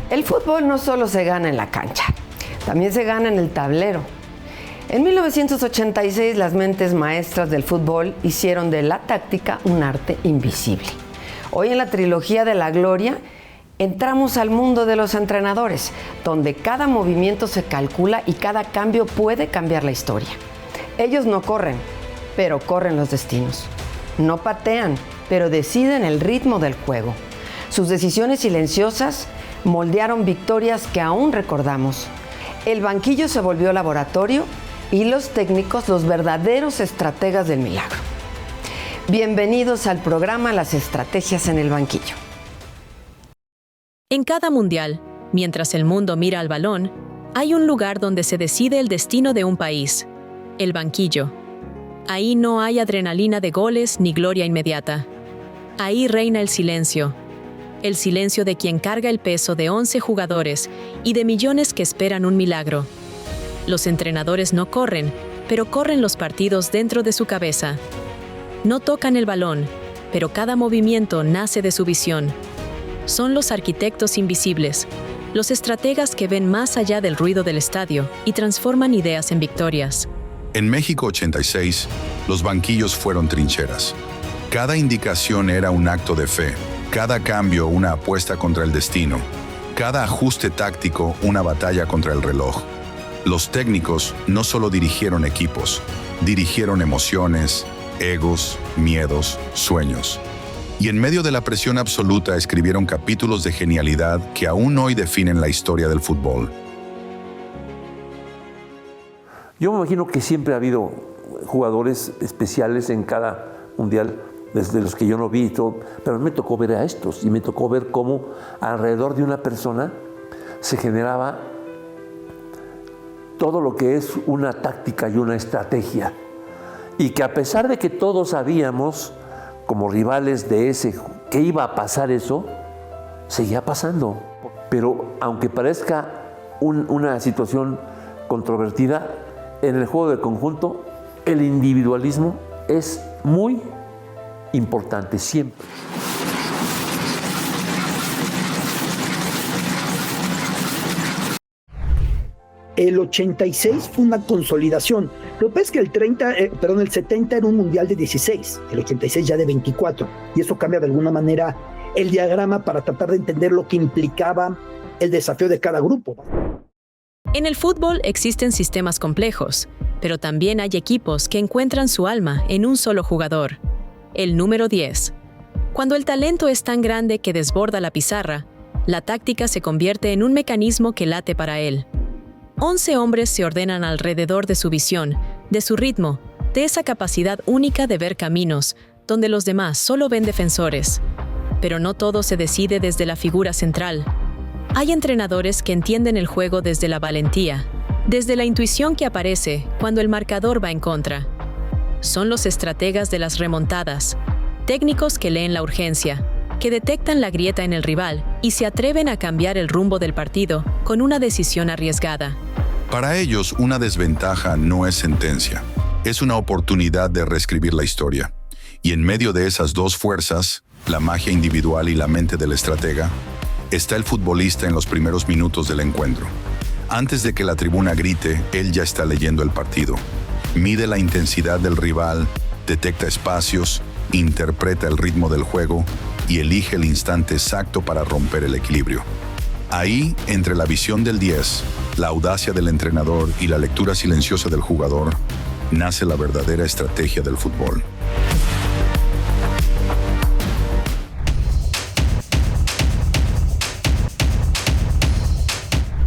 El fútbol no solo se gana en la cancha, también se gana en el tablero. En 1986, las mentes maestras del fútbol hicieron de la táctica un arte invisible. Hoy en la trilogía de la gloria, entramos al mundo de los entrenadores, donde cada movimiento se calcula y cada cambio puede cambiar la historia. Ellos no corren, pero corren los destinos. No patean, pero deciden el ritmo del juego. Sus decisiones silenciosas moldearon victorias que aún recordamos. El banquillo se volvió laboratorio y los técnicos los verdaderos estrategas del milagro. Bienvenidos al programa Las Estrategias en el Banquillo. En cada mundial, mientras el mundo mira al balón, hay un lugar donde se decide el destino de un país: el banquillo. Ahí no hay adrenalina de goles ni gloria inmediata. Ahí reina el silencio de quien carga el peso de 11 jugadores y de millones que esperan un milagro. Los entrenadores no corren, pero corren los partidos dentro de su cabeza. No tocan el balón, pero cada movimiento nace de su visión. Son los arquitectos invisibles, los estrategas que ven más allá del ruido del estadio y transforman ideas en victorias. En México 86, los banquillos fueron trincheras. Cada indicación era un acto de fe, cada cambio una apuesta contra el destino, cada ajuste táctico una batalla contra el reloj. Los técnicos no solo dirigieron equipos, dirigieron emociones, egos, miedos, sueños. Y en medio de la presión absoluta escribieron capítulos de genialidad que aún hoy definen la historia del fútbol. Yo me imagino que siempre ha habido jugadores especiales en cada mundial, desde los que yo no vi y todo, pero me tocó ver a estos y me tocó ver cómo alrededor de una persona se generaba todo lo que es una táctica y una estrategia. Y que a pesar de que todos sabíamos, como rivales de ese, que iba a pasar eso, seguía pasando. Pero aunque parezca una situación controvertida, en el juego de conjunto, el individualismo es muy importante siempre. El 86 fue una consolidación. Lo que pasa es que el 70 era un mundial de 16, el 86 ya de 24, y eso cambia de alguna manera el diagrama para tratar de entender lo que implicaba el desafío de cada grupo. En el fútbol existen sistemas complejos, pero también hay equipos que encuentran su alma en un solo jugador, el número 10. Cuando el talento es tan grande que desborda la pizarra, la táctica se convierte en un mecanismo que late para él. 11 hombres se ordenan alrededor de su visión, de su ritmo, de esa capacidad única de ver caminos, donde los demás solo ven defensores. Pero no todo se decide desde la figura central. Hay entrenadores que entienden el juego desde la valentía, desde la intuición que aparece cuando el marcador va en contra. Son los estrategas de las remontadas, técnicos que leen la urgencia, que detectan la grieta en el rival y se atreven a cambiar el rumbo del partido con una decisión arriesgada. Para ellos, una desventaja no es sentencia, es una oportunidad de reescribir la historia. Y en medio de esas dos fuerzas, la magia individual y la mente del estratega, está el futbolista en los primeros minutos del encuentro. Antes de que la tribuna grite, él ya está leyendo el partido. Mide la intensidad del rival, detecta espacios, interpreta el ritmo del juego y elige el instante exacto para romper el equilibrio. Ahí, entre la visión del 10, la audacia del entrenador y la lectura silenciosa del jugador, nace la verdadera estrategia del fútbol.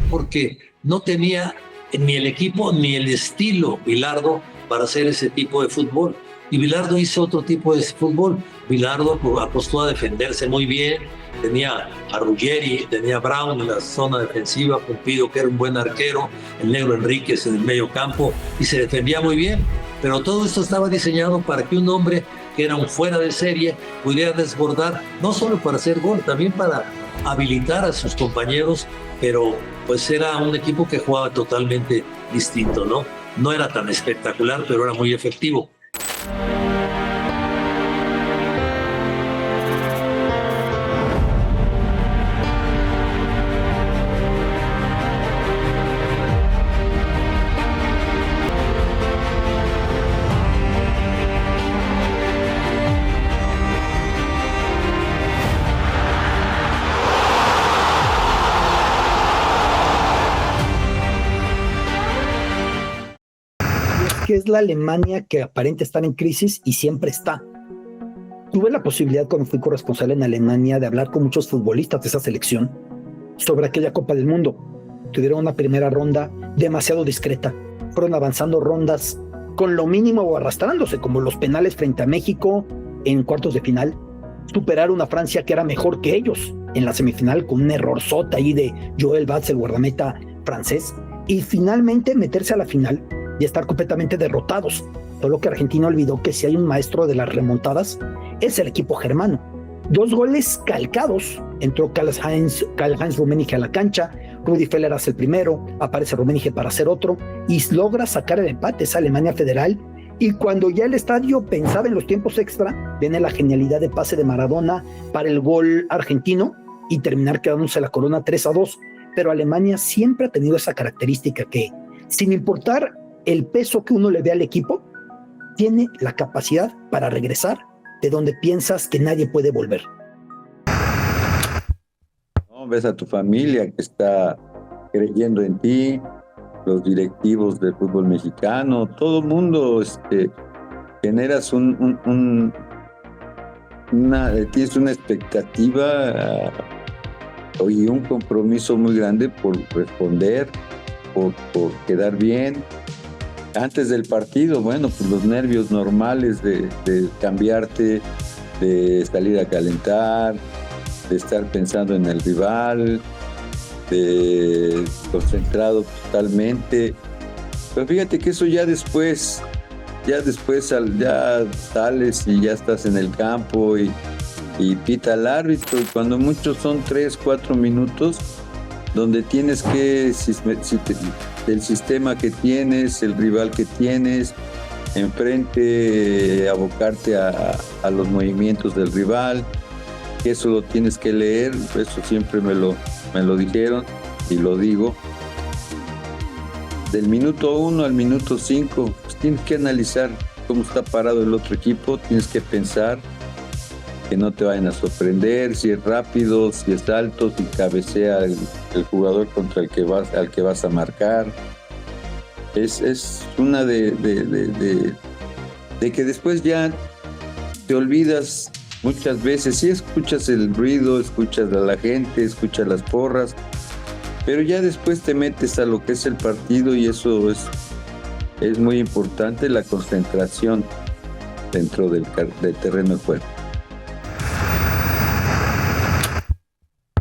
Porque no tenía ni el equipo ni el estilo Bilardo para hacer ese tipo de fútbol. Y Bilardo hizo otro tipo de fútbol. Bilardo apostó a defenderse muy bien. Tenía a Ruggeri, tenía a Brown en la zona defensiva, Pumpido, que era un buen arquero, el Negro Enríquez en el medio campo, y se defendía muy bien. Pero todo esto estaba diseñado para que un hombre que era un fuera de serie pudiera desbordar, no solo para hacer gol, también para habilitar a sus compañeros, pero pues era un equipo que jugaba totalmente distinto, ¿no? No era tan espectacular, pero era muy efectivo. Que es la Alemania que aparenta estar en crisis y siempre está. Tuve la posibilidad cuando fui corresponsal en Alemania de hablar con muchos futbolistas de esa selección sobre aquella Copa del Mundo. Tuvieron una primera ronda demasiado discreta. Fueron avanzando rondas con lo mínimo o arrastrándose, como los penales frente a México en cuartos de final. Superaron a Francia, que era mejor que ellos en la semifinal, con un errorzota ahí de Joel Batz, el guardameta francés. Y finalmente meterse a la final y estar completamente derrotados. Solo que Argentina olvidó que si hay un maestro de las remontadas, es el equipo germano. 2 goles calcados. Entró Karl-Heinz Rummenigge a la cancha, Rudi Völler hace el primero, aparece Rummenigge para hacer otro, y logra sacar el empate, esa Alemania federal. Y cuando ya el estadio pensaba en los tiempos extra, viene la genialidad de pase de Maradona para el gol argentino y terminar quedándose la corona 3-2. Pero Alemania siempre ha tenido esa característica que, sin importar el peso que uno le ve al equipo, tiene la capacidad para regresar de donde piensas que nadie puede volver. No, ves a tu familia que está creyendo en ti, los directivos del fútbol mexicano, todo el mundo, generas tienes una expectativa y un compromiso muy grande por responder, por quedar bien. Antes del partido, bueno, pues los nervios normales de cambiarte, de salir a calentar, de estar pensando en el rival, de concentrado totalmente. Pero fíjate que eso ya después ya sales y ya estás en el campo y pita el árbitro, y cuando muchos son 3-4 minutos donde tienes que, el sistema que tienes, el rival que tienes, enfrente, abocarte a los movimientos del rival, que eso lo tienes que leer, eso siempre me lo dijeron y lo digo. Del minuto 1 al minuto 5, pues tienes que analizar cómo está parado el otro equipo, tienes que pensar que no te vayan a sorprender, si es rápido, si es alto, si cabecea el jugador contra el que vas a marcar. Es una de que después ya te olvidas muchas veces. Sí escuchas el ruido, escuchas a la gente, escuchas las porras, pero ya después te metes a lo que es el partido, y eso es muy importante, la concentración dentro del terreno de juego.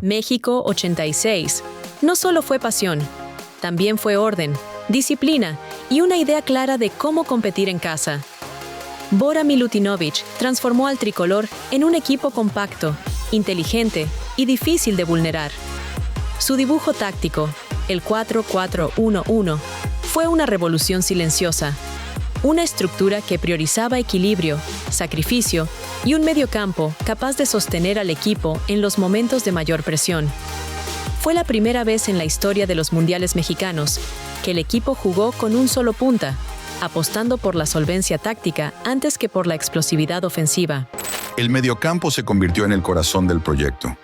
México 86 no solo fue pasión, también fue orden, disciplina y una idea clara de cómo competir en casa. Bora Milutinovic transformó al tricolor en un equipo compacto, inteligente y difícil de vulnerar. Su dibujo táctico, el 4-4-1-1, fue una revolución silenciosa, una estructura que priorizaba equilibrio, sacrificio y un mediocampo capaz de sostener al equipo en los momentos de mayor presión. Fue la primera vez en la historia de los mundiales mexicanos que el equipo jugó con un solo punta, apostando por la solvencia táctica antes que por la explosividad ofensiva. El mediocampo se convirtió en el corazón del proyecto.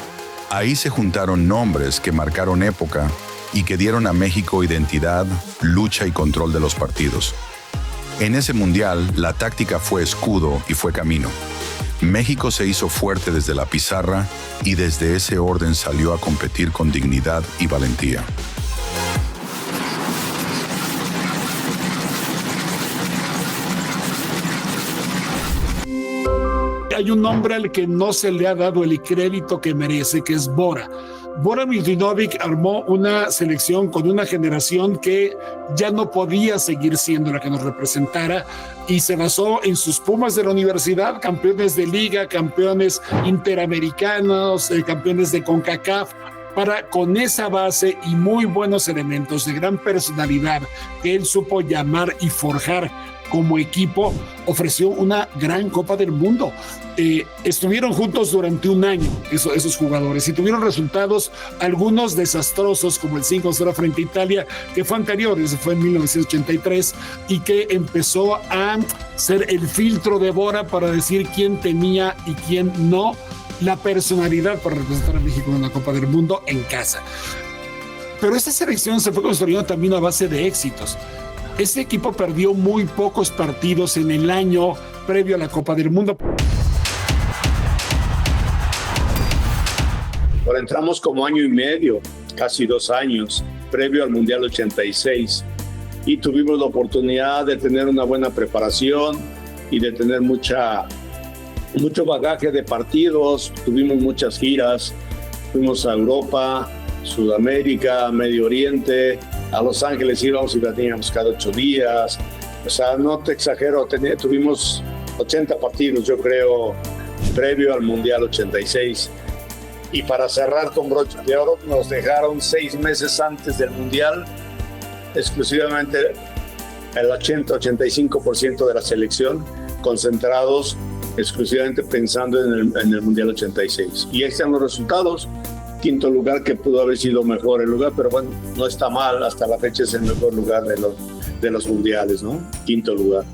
Ahí se juntaron nombres que marcaron época y que dieron a México identidad, lucha y control de los partidos. En ese mundial, la táctica fue escudo y fue camino. México se hizo fuerte desde la pizarra y desde ese orden salió a competir con dignidad y valentía. Hay un nombre al que no se le ha dado el crédito que merece, que es Bora. Bora Milutinovic armó una selección con una generación que ya no podía seguir siendo la que nos representara y se basó en sus Pumas de la universidad, campeones de liga, campeones interamericanos, campeones de CONCACAF, para con esa base y muy buenos elementos de gran personalidad que él supo llamar y forjar como equipo, ofreció una gran Copa del Mundo. Estuvieron juntos durante un año esos jugadores y tuvieron resultados, algunos desastrosos, como el 5-0 frente a Italia, que fue anterior, ese fue en 1983, y que empezó a ser el filtro de Bora para decir quién tenía y quién no la personalidad para representar a México en una Copa del Mundo en casa. Pero esta selección se fue construyendo también a base de éxitos. Este equipo perdió muy pocos partidos en el año previo a la Copa del Mundo. Ahora entramos como año y medio, casi 2 años, previo al Mundial 86, y tuvimos la oportunidad de tener una buena preparación y de tener mucho bagaje de partidos. Tuvimos muchas giras, fuimos a Europa, Sudamérica, Medio Oriente, a Los Ángeles íbamos y la teníamos cada 8 días. O sea, no te exagero, tuvimos 80 partidos, yo creo, previo al Mundial 86. Y para cerrar con broche de oro, nos dejaron 6 meses antes del Mundial, exclusivamente el 80-85% de la selección, concentrados exclusivamente pensando en el Mundial 86. Y ahí están los resultados. 5º lugar, que pudo haber sido mejor el lugar, pero bueno, no está mal, hasta la fecha es el mejor lugar de los mundiales, ¿no? 5º lugar.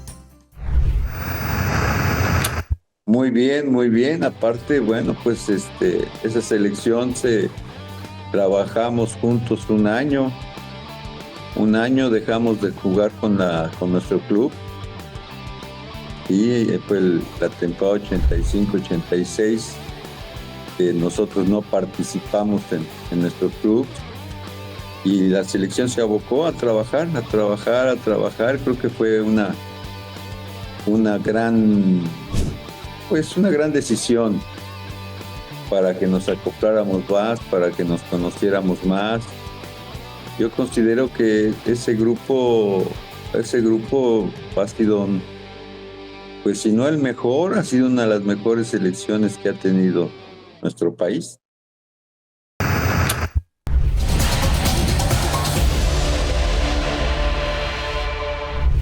Muy bien. Aparte, bueno, pues esa selección trabajamos juntos un año dejamos de jugar con nuestro club y fue la temporada 85-86. Nosotros no participamos en nuestro club y la selección se abocó a trabajar. Creo que fue una gran decisión para que nos acopláramos más, para que nos conociéramos más. Yo considero que ese grupo ha sido, pues si no el mejor, ha sido una de las mejores selecciones que ha tenido nuestro país.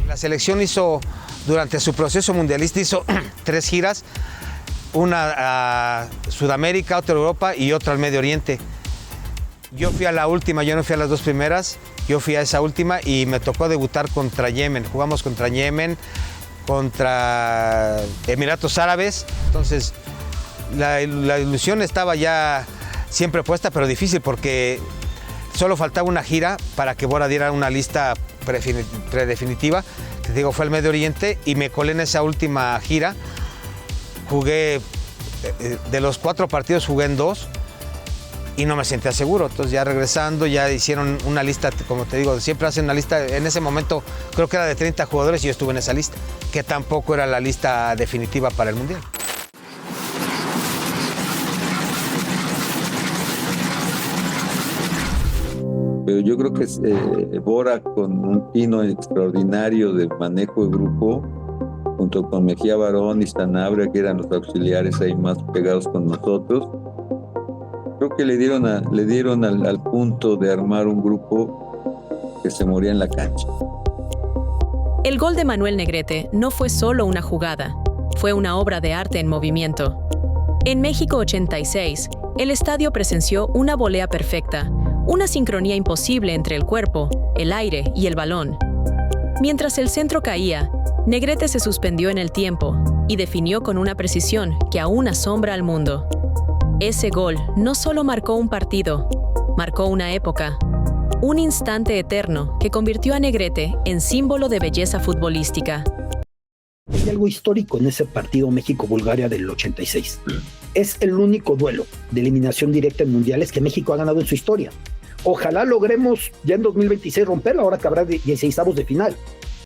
La selección durante su proceso mundialista, hizo 3 giras, una a Sudamérica, otra a Europa y otra al Medio Oriente. Yo fui a la última, yo no fui a las 2 primeras, yo fui a esa última y me tocó debutar contra Yemen. Jugamos contra Yemen, contra Emiratos Árabes, entonces la ilusión estaba ya siempre puesta, pero difícil porque solo faltaba una gira para que Bora diera una lista predefinitiva. Te digo, fue al Medio Oriente y me colé en esa última gira. Jugué, de los 4 partidos jugué en 2 y no me sentía seguro. Entonces ya regresando, ya hicieron una lista, como te digo, siempre hacen una lista. En ese momento creo que era de 30 jugadores y yo estuve en esa lista, que tampoco era la lista definitiva para el Mundial. Pero yo creo que Bora, con un tino extraordinario de manejo de grupo, junto con Mejía Barón y Sanabria, que eran los auxiliares ahí más pegados con nosotros, creo que le dieron al punto de armar un grupo que se moría en la cancha. El gol de Manuel Negrete no fue solo una jugada. Fue una obra de arte en movimiento. En México 86, el estadio presenció una volea perfecta, una sincronía imposible entre el cuerpo, el aire y el balón. Mientras el centro caía, Negrete se suspendió en el tiempo y definió con una precisión que aún asombra al mundo. Ese gol no solo marcó un partido, marcó una época, un instante eterno que convirtió a Negrete en símbolo de belleza futbolística. Hay algo histórico en ese partido México-Bulgaria del 86. Es el único duelo de eliminación directa en mundiales que México ha ganado en su historia. Ojalá logremos ya en 2026 romperlo, ahora que habrá 16avos de final.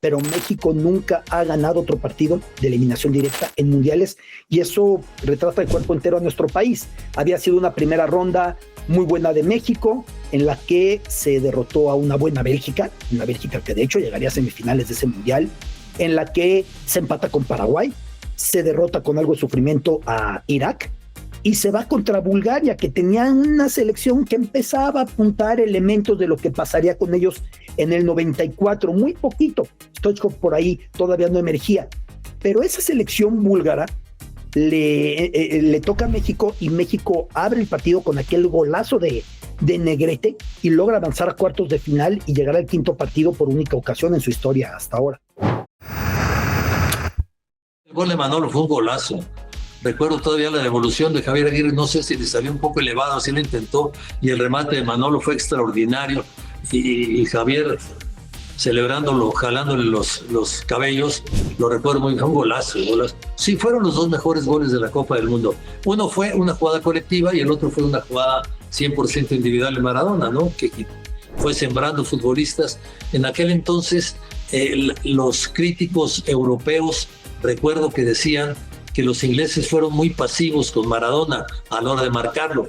Pero México nunca ha ganado otro partido de eliminación directa en mundiales y eso retrata de cuerpo entero a nuestro país. Había sido una primera ronda muy buena de México, en la que se derrotó a una buena Bélgica, una Bélgica que de hecho llegaría a semifinales de ese mundial, en la que se empata con Paraguay, se derrota con algo de sufrimiento a Irak y se va contra Bulgaria, que tenía una selección que empezaba a apuntar elementos de lo que pasaría con ellos en el 94, muy poquito. Stoichkov por ahí todavía no emergía, pero esa selección búlgara le toca a México y México abre el partido con aquel golazo de Negrete y logra avanzar a cuartos de final y llegar al quinto partido por única ocasión en su historia hasta ahora. El gol de Manolo fue un golazo. Recuerdo todavía la devolución de Javier Aguirre, no sé si le salió un poco elevado, así lo intentó, y el remate de Manolo fue extraordinario. Y Javier celebrándolo, jalándole los cabellos, lo recuerdo muy bien, un golazo. Sí, fueron los dos mejores goles de la Copa del Mundo. Uno fue una jugada colectiva y el otro fue una jugada 100% individual de Maradona, ¿no? Que fue sembrando futbolistas. En aquel entonces, los críticos europeos, recuerdo que decían que los ingleses fueron muy pasivos con Maradona a la hora de marcarlo.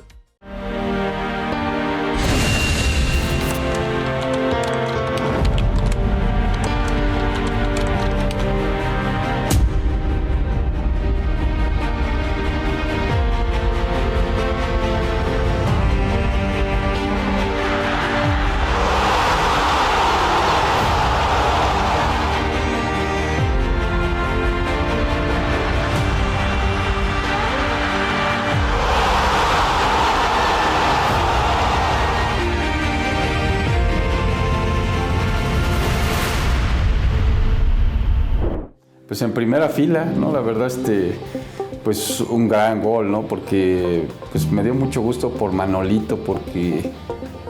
Pues en primera fila, ¿no? La verdad, pues un gran gol, ¿no? Porque pues me dio mucho gusto por Manolito, porque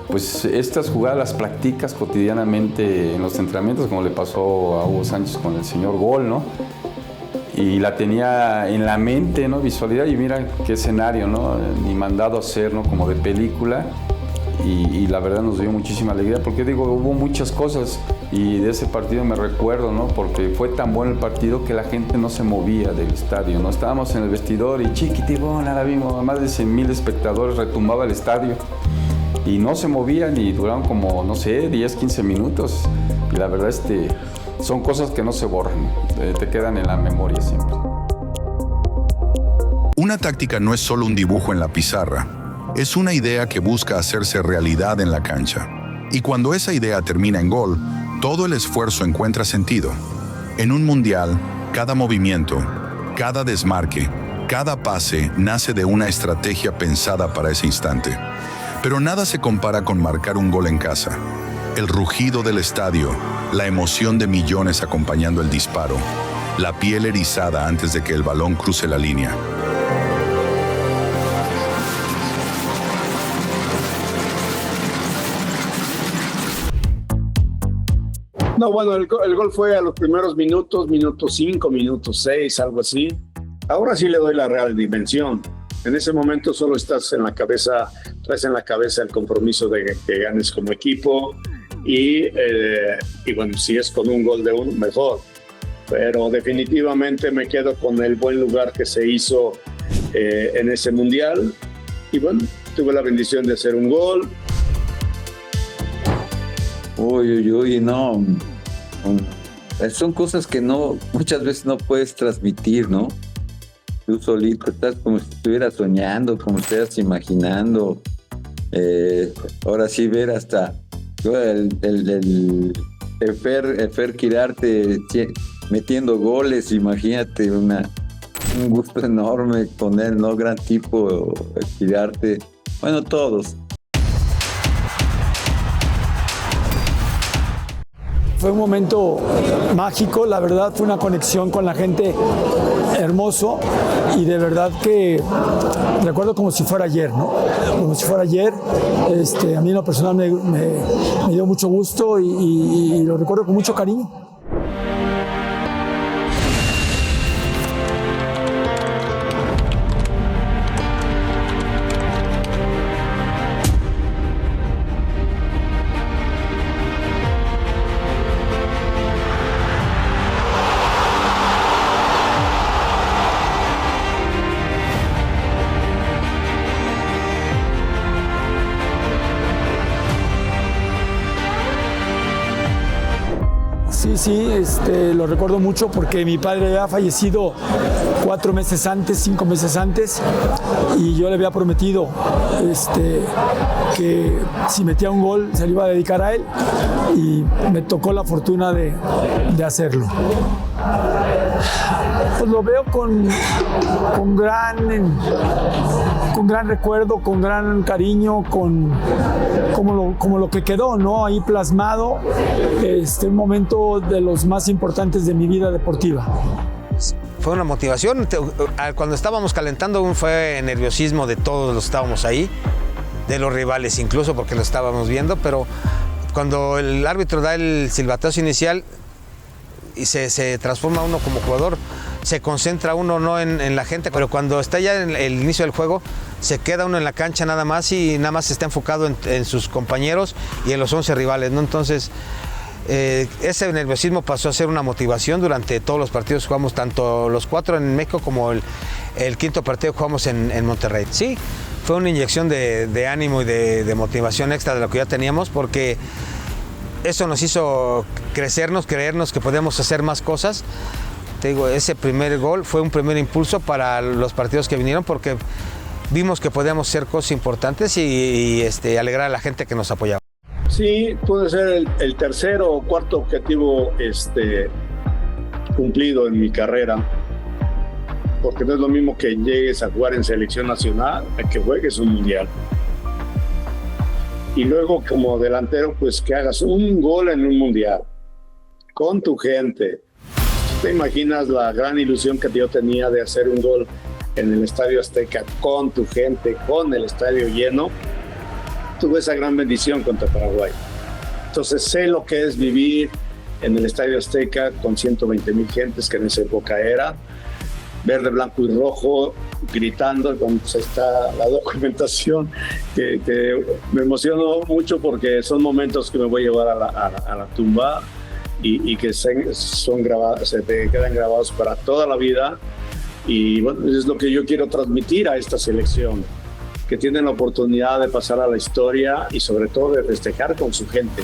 pues estas jugadas las practicas cotidianamente en los entrenamientos, como le pasó a Hugo Sánchez con el señor gol, ¿no? Y la tenía en la mente, ¿no? Visualidad, y mira qué escenario, ¿no? Ni mandado a hacer, ¿no? Como de película. Y la verdad nos dio muchísima alegría, porque digo, hubo muchas cosas y de ese partido me recuerdo, ¿no? Porque fue tan bueno el partido que la gente no se movía del estadio, ¿no? Estábamos en el vestidor y chiquitibona la vimos, más de 100,000 espectadores, retumbaba el estadio y no se movían y duraron como, no sé, 10, 15 minutos. Y la verdad, son cosas que no se borran, te quedan en la memoria siempre. Una táctica no es solo un dibujo en la pizarra. Es una idea que busca hacerse realidad en la cancha. Y cuando esa idea termina en gol, todo el esfuerzo encuentra sentido. En un mundial, cada movimiento, cada desmarque, cada pase nace de una estrategia pensada para ese instante. Pero nada se compara con marcar un gol en casa. El rugido del estadio, la emoción de millones acompañando el disparo, la piel erizada antes de que el balón cruce la línea. No, bueno, el gol fue a los primeros minutos, minuto 5, minuto 6, algo así. Ahora sí le doy la real dimensión. En ese momento solo estás en la cabeza, traes en la cabeza el compromiso de que ganes como equipo y bueno, si es con un gol de uno, mejor. Pero definitivamente me quedo con el buen lugar que se hizo en ese mundial y bueno, tuve la bendición de hacer un gol. Uy, no. Son cosas que muchas veces no puedes transmitir, ¿no? Tú solito estás como si estuvieras soñando, como si estuvieras imaginando. Ahora sí ver hasta el Fer Quirarte metiendo goles, imagínate Un gusto enorme con él, ¿no? Gran tipo, Quiriarte. Bueno, todos. Fue un momento mágico, la verdad fue una conexión con la gente hermoso y de verdad que recuerdo como si fuera ayer, ¿no? Como si fuera ayer, a mí en lo personal me dio mucho gusto y lo recuerdo con mucho cariño. Sí, lo recuerdo mucho porque mi padre había fallecido 4 meses antes, 5 meses antes, y yo le había prometido que si metía un gol se lo iba a dedicar a él, y me tocó la fortuna de hacerlo. Pues lo veo con gran recuerdo, con gran cariño, como lo que quedó, ¿no? Ahí plasmado, un momento de los más importantes de mi vida deportiva. Fue una motivación. Cuando estábamos calentando fue nerviosismo de todos los que estábamos ahí, de los rivales incluso, porque lo estábamos viendo, pero cuando el árbitro da el silbatazo inicial y se transforma uno como jugador, se concentra uno no en la gente, pero cuando está ya en el inicio del juego, se queda uno en la cancha nada más y nada más está enfocado en sus compañeros y en los 11 rivales, ¿no? Entonces, ese nerviosismo pasó a ser una motivación durante todos los partidos. Jugamos tanto los 4 en México como el 5º partido jugamos en Monterrey. Sí, fue una inyección de ánimo y de motivación extra de lo que ya teníamos, porque eso nos hizo crecernos, creernos que podíamos hacer más cosas. Te digo, ese primer gol fue un primer impulso para los partidos que vinieron, porque vimos que podíamos hacer cosas importantes y alegrar a la gente que nos apoyaba. Sí, puede ser el tercero o cuarto objetivo cumplido en mi carrera, porque no es lo mismo que llegues a jugar en selección nacional a que juegues un mundial. Y luego como delantero, pues que hagas un gol en un mundial con tu gente. ¿Te imaginas la gran ilusión que yo tenía de hacer un gol en el Estadio Azteca con tu gente, con el estadio lleno? Tuve esa gran bendición contra Paraguay. Entonces sé lo que es vivir en el Estadio Azteca con 120,000 gentes, que en esa época era verde, blanco y rojo, gritando. Pues ahí está la documentación que me emocionó mucho, porque son momentos que me voy a llevar a la tumba y que se te quedan grabados para toda la vida. Y bueno, es lo que yo quiero transmitir a esta selección, que tienen la oportunidad de pasar a la historia y sobre todo de festejar con su gente.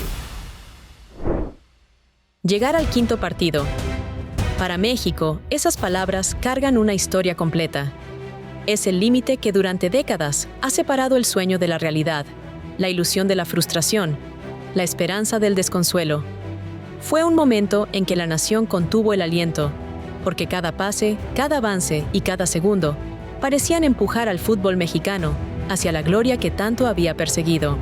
Llegar al 5º partido. Para México, esas palabras cargan una historia completa. Es el límite que durante décadas ha separado el sueño de la realidad, la ilusión de la frustración, la esperanza del desconsuelo. Fue un momento en que la nación contuvo el aliento, porque cada pase, cada avance y cada segundo parecían empujar al fútbol mexicano hacia la gloria que tanto había perseguido.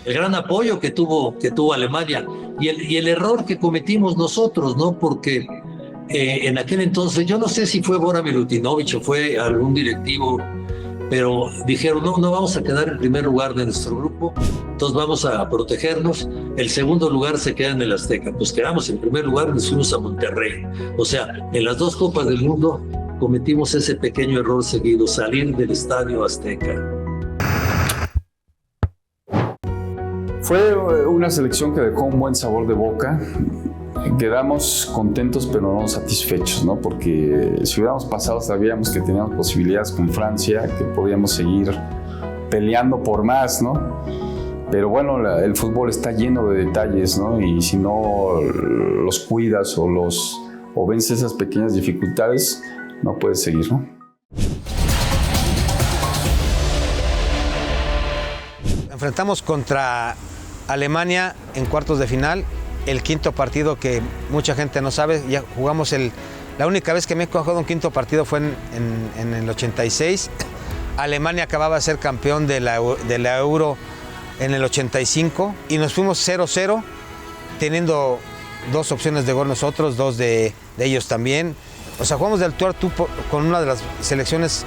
El gran apoyo que tuvo Alemania y el error que cometimos nosotros, ¿no? Porque en aquel entonces, yo no sé si fue Bora Milutinovic o fue algún directivo, pero dijeron, no vamos a quedar en primer lugar de nuestro grupo, entonces vamos a protegernos, el segundo lugar se queda en el Azteca. Pues quedamos en primer lugar y nos fuimos a Monterrey. O sea, en las 2 Copas del Mundo cometimos ese pequeño error seguido, salir del Estadio Azteca. Fue una selección que dejó un buen sabor de boca. Quedamos contentos pero no satisfechos, ¿no? Porque si hubiéramos pasado sabíamos que teníamos posibilidades con Francia, que podíamos seguir peleando por más, ¿no? Pero bueno, el fútbol está lleno de detalles, ¿no? Y si no los cuidas o vences esas pequeñas dificultades, no puedes seguir, ¿no? Enfrentamos contra Alemania en cuartos de final, el 5º partido que mucha gente no sabe. Ya jugamos La única vez que México ha jugado un quinto partido fue en el 86. Alemania acababa de ser campeón de la Euro en el 85 y nos fuimos 0-0, teniendo 2 opciones de gol nosotros, 2 de ellos también. O sea, jugamos del tú a tú con una de las selecciones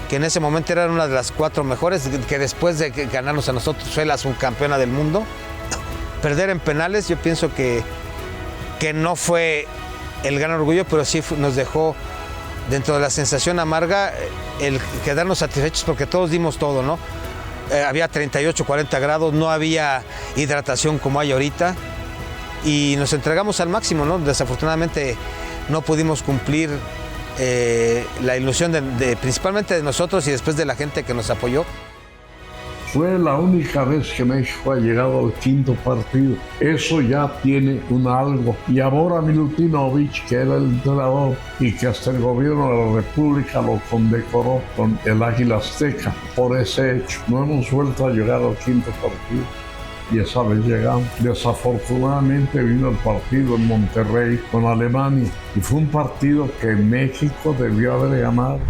que en ese momento era una de las 4 mejores, que después de ganarnos a nosotros fue la subcampeona del mundo. Perder en penales, yo pienso que no fue el gran orgullo, pero sí nos dejó dentro de la sensación amarga el quedarnos satisfechos porque todos dimos todo, ¿no? Había 38, 40 grados, no había hidratación como hay ahorita y nos entregamos al máximo, ¿no? Desafortunadamente no pudimos cumplir la ilusión principalmente de nosotros y después de la gente que nos apoyó. Fue la única vez que México ha llegado al quinto partido. Eso ya tiene un algo. Y ahora Milutinovic, que era el entrenador y que hasta el gobierno de la República lo condecoró con el Águila Azteca por ese hecho. No hemos vuelto a llegar al quinto partido. Y esa vez llegamos. Desafortunadamente vino el partido en Monterrey con Alemania. Y fue un partido que México debió haber ganado.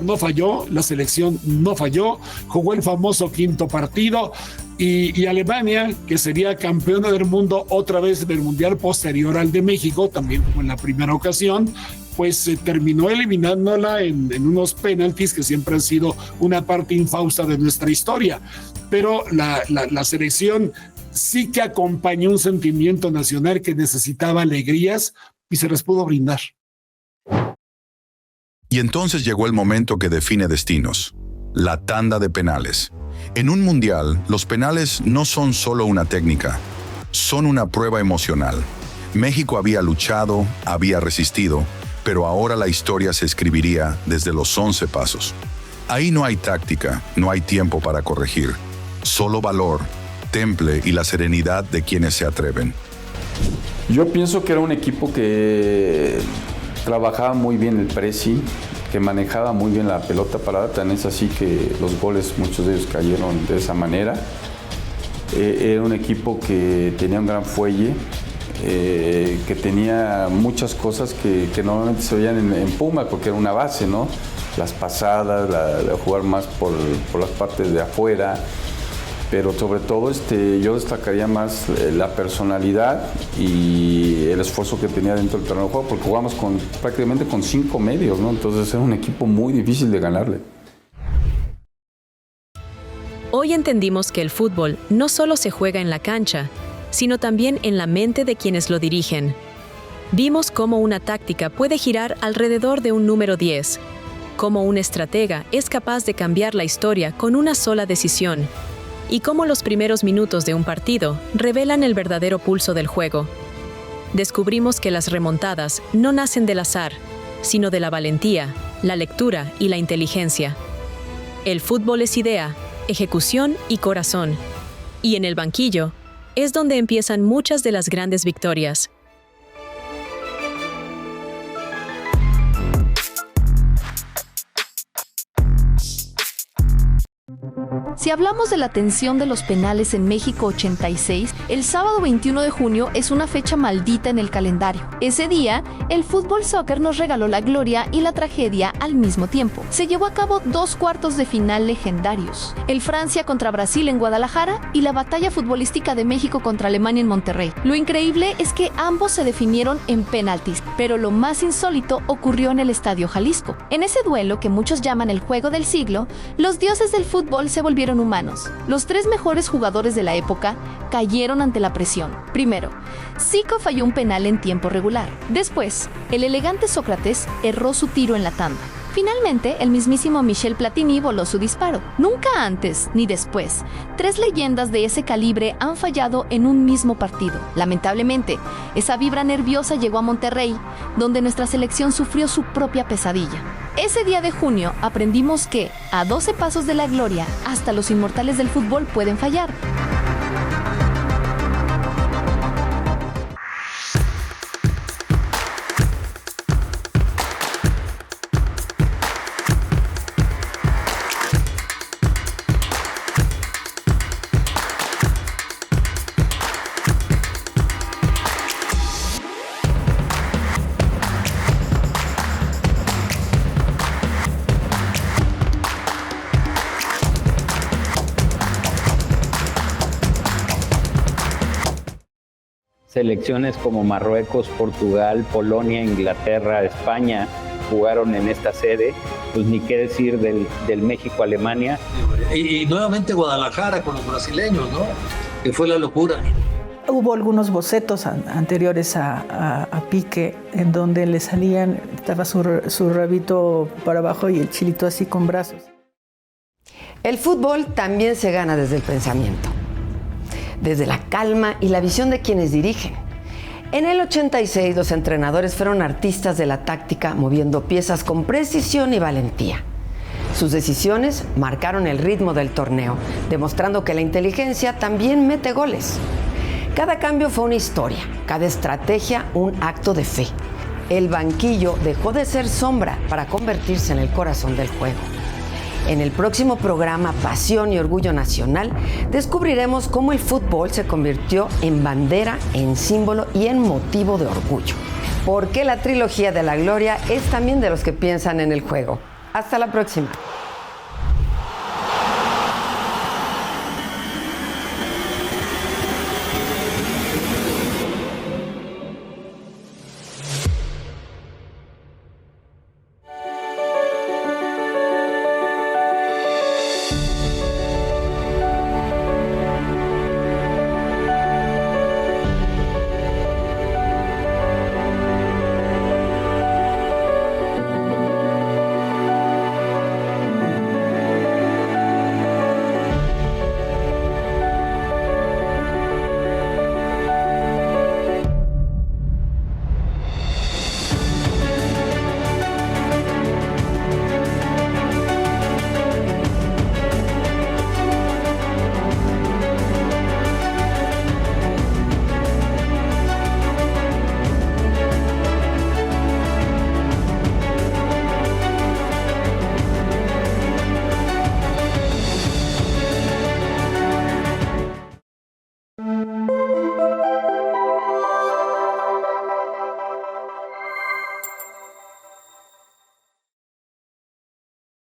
No falló, la selección no falló, jugó el famoso quinto partido y Alemania, que sería campeona del mundo otra vez del mundial posterior al de México, también como en la primera ocasión, pues terminó eliminándola en unos penaltis que siempre han sido una parte infausta de nuestra historia. Pero la selección sí que acompañó un sentimiento nacional que necesitaba alegrías y se les pudo brindar. Y entonces llegó el momento que define destinos, la tanda de penales. En un mundial, los penales no son solo una técnica, son una prueba emocional. México había luchado, había resistido, pero ahora la historia se escribiría desde los 11 pasos. Ahí no hay táctica, no hay tiempo para corregir, solo valor, temple y la serenidad de quienes se atreven. Yo pienso que era un equipo que trabajaba muy bien el pressing, que manejaba muy bien la pelota parada, tan es así que los goles, muchos de ellos cayeron de esa manera. Era un equipo que tenía un gran fuelle, que tenía muchas cosas que normalmente se veían en Puma, porque era una base, ¿no? Las pasadas, la jugar más por las partes de afuera. Pero sobre todo yo destacaría más la personalidad y el esfuerzo que tenía dentro del terreno de juego, porque jugamos prácticamente con 5 medios, ¿no? Entonces era un equipo muy difícil de ganarle. Hoy entendimos que el fútbol no solo se juega en la cancha, sino también en la mente de quienes lo dirigen. Vimos cómo una táctica puede girar alrededor de un número 10, cómo un estratega es capaz de cambiar la historia con una sola decisión, y cómo los primeros minutos de un partido revelan el verdadero pulso del juego. Descubrimos que las remontadas no nacen del azar, sino de la valentía, la lectura y la inteligencia. El fútbol es idea, ejecución y corazón. Y en el banquillo es donde empiezan muchas de las grandes victorias. Si hablamos de la tensión de los penales en México 86, el sábado 21 de junio es una fecha maldita en el calendario. Ese día, el fútbol soccer nos regaló la gloria y la tragedia al mismo tiempo. Se llevó a cabo 2 cuartos de final legendarios: el Francia contra Brasil en Guadalajara y la batalla futbolística de México contra Alemania en Monterrey. Lo increíble es que ambos se definieron en penaltis, pero lo más insólito ocurrió en el Estadio Jalisco. En ese duelo, que muchos llaman el juego del siglo, los dioses del fútbol se volvieron humanos. Los 3 mejores jugadores de la época cayeron ante la presión. Primero, Zico falló un penal en tiempo regular. Después, el elegante Sócrates erró su tiro en la tanda. Finalmente, el mismísimo Michel Platini voló su disparo. Nunca antes ni después 3 leyendas de ese calibre han fallado en un mismo partido. Lamentablemente, esa vibra nerviosa llegó a Monterrey, donde nuestra selección sufrió su propia pesadilla. Ese día de junio aprendimos que, a 12 pasos de la gloria, hasta los inmortales del fútbol pueden fallar. selecciones como Marruecos, Portugal, Polonia, Inglaterra, España jugaron en esta sede, pues ni qué decir del México-Alemania. Y nuevamente Guadalajara con los brasileños, ¿no? Que fue la locura. Hubo algunos bocetos anteriores a Piqué en donde le salían, estaba su rabito para abajo y el chilito así con brazos. El fútbol también se gana desde el pensamiento, desde la calma y la visión de quienes dirigen. En el 86 los entrenadores fueron artistas de la táctica, moviendo piezas con precisión y valentía. Sus decisiones marcaron el ritmo del torneo, demostrando que la inteligencia también mete goles. Cada cambio fue una historia, cada estrategia un acto de fe. El banquillo dejó de ser sombra para convertirse en el corazón del juego. En el próximo programa Pasión y Orgullo Nacional descubriremos cómo el fútbol se convirtió en bandera, en símbolo y en motivo de orgullo. Porque la trilogía de la gloria es también de los que piensan en el juego. Hasta la próxima.